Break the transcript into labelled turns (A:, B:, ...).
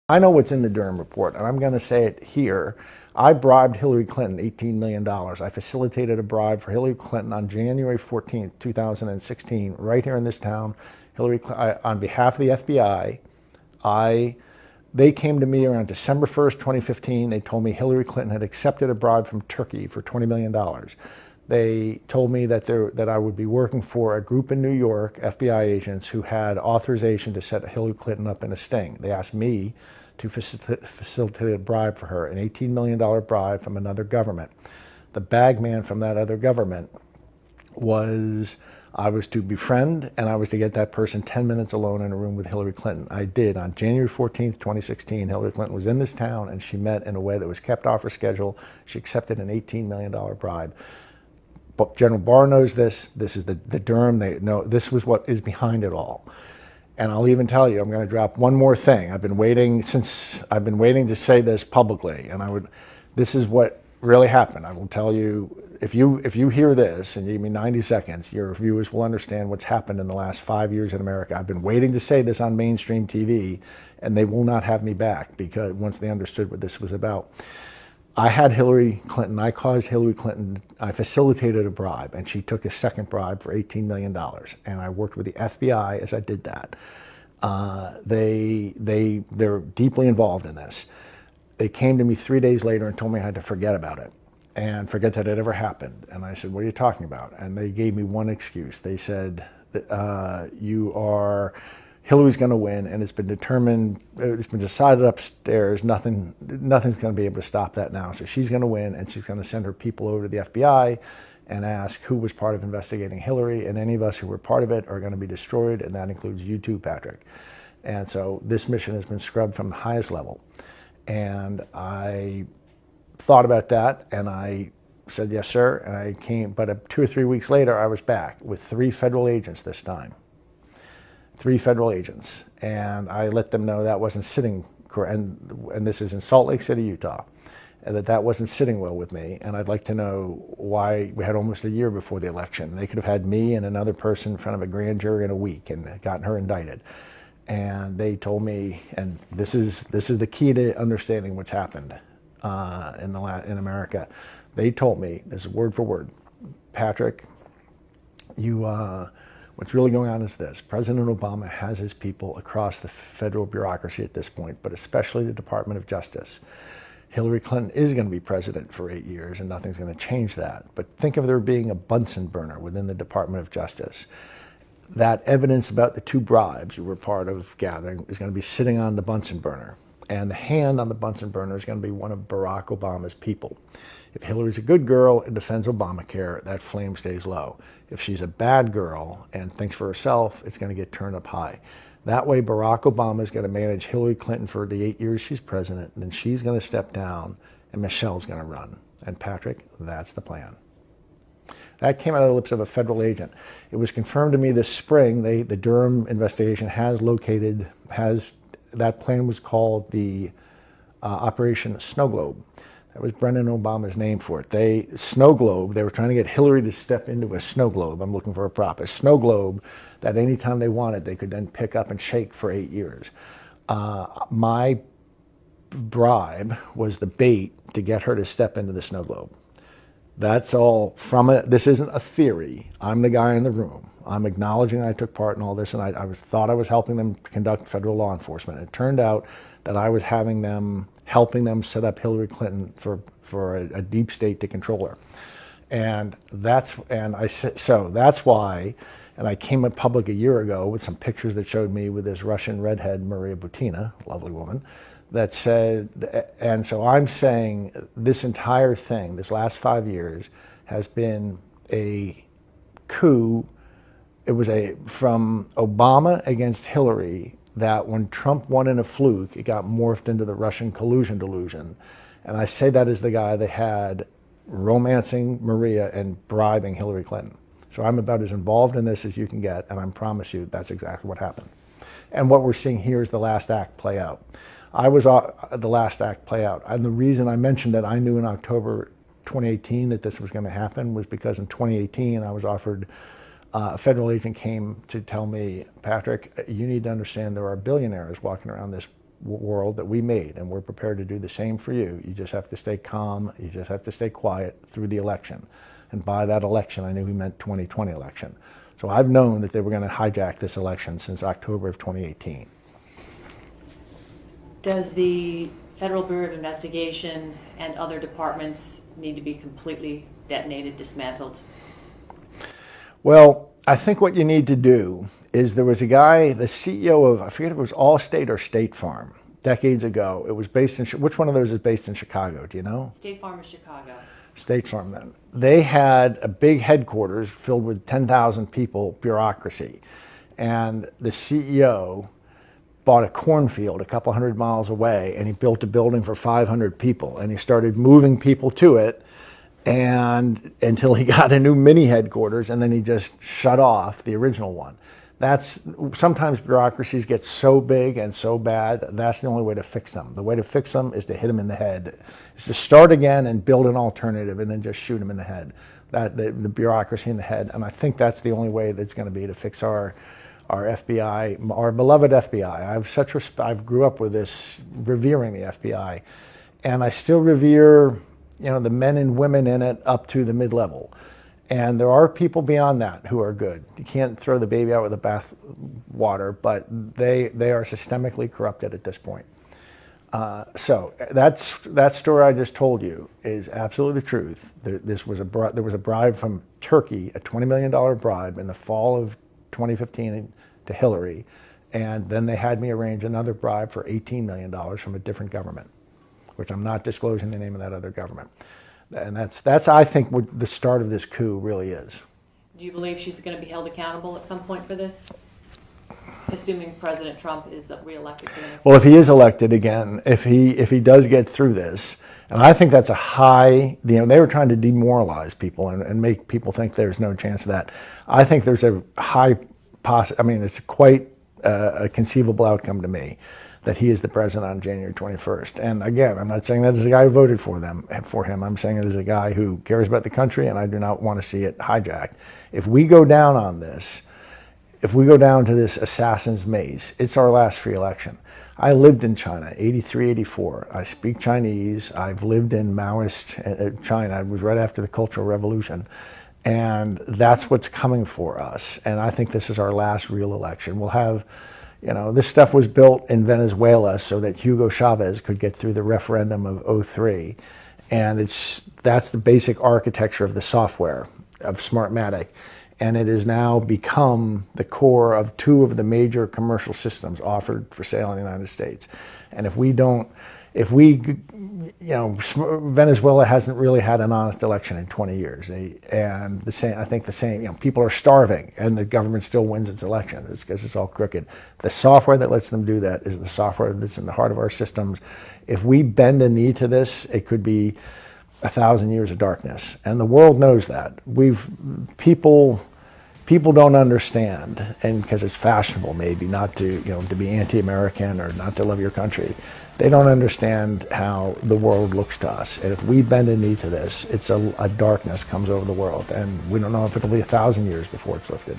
A: I know what's in the Durham report, and I'm going to say it here. I bribed Hillary Clinton $18 million. I facilitated a bribe for Hillary Clinton on January 14th, 2016, right here in this town. On behalf of the FBI, they came to me around December 1st, 2015. They told me Hillary Clinton had accepted a bribe from Turkey for $20 million. They told me that I would be working for a group in New York, FBI agents, who had authorization to set Hillary Clinton up in a sting. They asked me to facilitate a bribe for her, an $18 million bribe from another government. The bag man from that other government was, I was to befriend, and I was to get that person 10 minutes alone in a room with Hillary Clinton. I did. On January 14th, 2016, Hillary Clinton was in this town, and she met in a way that was kept off her schedule. She accepted an $18 million bribe. But General Barr knows this. This is the Durham. They know this was what is behind it all. And I'll even tell you, I'm going to drop one more thing. I've been waiting to say this publicly, and this is what really happened. I will tell you, if you hear this and you give me 90 seconds, your viewers will understand what's happened in the last 5 years in America. I've been waiting to say this on mainstream TV, and they will not have me back because once they understood what this was about. I had Hillary Clinton, I caused Hillary Clinton, I facilitated a bribe, and she took a second bribe for $18 million. And I worked with the FBI as I did that. They're deeply involved in this. They came to me 3 days later and told me I had to forget about it and forget that it ever happened. And I said, what are you talking about? And they gave me one excuse. They said, Hillary's going to win, and it's been decided upstairs. Nothing's going to be able to stop that now. So she's going to win, and she's going to send her people over to the FBI and ask who was part of investigating Hillary, and any of us who were part of it are going to be destroyed, and that includes you too, Patrick. And so this mission has been scrubbed from the highest level. And I thought about that, and I said, yes, sir, and I came. But 2 or 3 weeks later, I was back with 3 federal agents this time. 3 federal agents, and I let them know that wasn't sitting, and this is in Salt Lake City, Utah, and that wasn't sitting well with me, and I'd like to know why. We had almost a year before the election. They could have had me and another person in front of a grand jury in a week and gotten her indicted. And they told me, and this is the key to understanding what's happened in America. They told me, this is word for word, Patrick, what's really going on is this. President Obama has his people across the federal bureaucracy at this point, but especially the Department of Justice. Hillary Clinton is going to be president for 8 years, and nothing's going to change that. But think of there being a Bunsen burner within the Department of Justice. That evidence about the 2 bribes you were part of gathering is going to be sitting on the Bunsen burner. And the hand on the Bunsen burner is going to be one of Barack Obama's people. If Hillary's a good girl and defends Obamacare, that flame stays low. If she's a bad girl and thinks for herself, it's going to get turned up high. That way, Barack Obama is going to manage Hillary Clinton for the 8 years she's president, and then she's going to step down, and Michelle's going to run. And Patrick, that's the plan. That came out of the lips of a federal agent. It was confirmed to me this spring. The Durham investigation that plan was called the Operation Snow Globe. That was Brendan Obama's name for it. Snow Globe, they were trying to get Hillary to step into a snow globe. I'm looking for a prop. A snow globe that anytime they wanted, they could then pick up and shake for 8 years. My bribe was the bait to get her to step into the snow globe. That's all from it. This isn't a theory. I'm the guy in the room. I'm acknowledging I took part in all this, and I thought I was helping them conduct federal law enforcement. It turned out that I was helping them set up Hillary Clinton for a deep state to control her. And that's why, and I came in public a year ago with some pictures that showed me with this Russian redhead, Maria Butina, lovely woman, that said, and so I'm saying this entire thing, this last 5 years, has been a coup. It was from Obama against Hillary, that when Trump won in a fluke, it got morphed into the Russian collusion delusion. And I say that as the guy they had romancing Maria and bribing Hillary Clinton. So I'm about as involved in this as you can get, and I promise you that's exactly what happened. And what we're seeing here is the last act play out. The last act play out. And the reason I mentioned that I knew in October 2018 that this was going to happen was because in 2018 I was offered, a federal agent came to tell me, Patrick, you need to understand there are billionaires walking around this world that we made, and we're prepared to do the same for you. You just have to stay calm. You just have to stay quiet through the election. And by that election, I knew he meant 2020 election. So I've known that they were going to hijack this election since October of 2018.
B: Does the Federal Bureau of Investigation and other departments need to be completely detonated, dismantled?
A: Well, I think what you need to do is, there was a guy, the CEO of, I forget if it was Allstate or State Farm, decades ago. It was based in, which one of those is based in Chicago, do you know?
B: State Farm is Chicago.
A: State Farm then. They had a big headquarters filled with 10,000 people, bureaucracy. And the CEO bought a cornfield a couple hundred miles away, and he built a building for 500 people, and he started moving people to it, and until he got a new mini headquarters, and then he just shut off the original one. That's, sometimes bureaucracies get so big and so bad, that's the only way to fix them. The way to fix them is to hit them in the head. Is to start again and build an alternative, and then just shoot them in the head. The bureaucracy in the head. And I think that's the only way that's going to be to fix our FBI, our beloved FBI. I have such respect. I grew up with this, revering the FBI, and I still revere, the men and women in it up to the mid-level. And there are people beyond that who are good. You can't throw the baby out with the bath water, but they are systemically corrupted at this point. So that story I just told you is absolutely the truth. There was a bribe from Turkey, a $20 million bribe in the fall of 2015 to Hilary, and then they had me arrange another bribe for $18 million from a different government, which I'm not disclosing the name of that other government. And that's I think what the start of this coup really is.
B: Do you believe she's going to be held accountable at some point for this? Assuming President Trump is reelected for the next
A: Well, if he is elected again, if he does get through this, and I think that's a high, they were trying to demoralize people and make people think there's no chance of that. I think there's a high it's quite a conceivable outcome to me that he is the president on January 21st. And again, I'm not saying that as a guy who voted for him. I'm saying it as a guy who cares about the country, and I do not want to see it hijacked. If we go down on this, if we go down to this assassin's maze, it's our last free election. I lived in China, 83, 84. I speak Chinese. I've lived in Maoist China. It was right after the Cultural Revolution. And that's what's coming for us. And I think this is our last real election. We'll have, this stuff was built in Venezuela so that Hugo Chavez could get through the referendum of '03. And that's the basic architecture of the software of Smartmatic. And it has now become the core of two of the major commercial systems offered for sale in the United States. And Venezuela hasn't really had an honest election in 20 years. People are starving, and the government still wins its election. It's because it's all crooked. The software that lets them do that is the software that's in the heart of our systems. If we bend a knee to this, it could be 1,000 years of darkness, and the world knows that. People don't understand, and because it's fashionable maybe not to be anti-American or not to love your country. They don't understand how the world looks to us, and if we bend a knee to this, it's a darkness comes over the world, and we don't know if it'll be 1,000 years before it's lifted.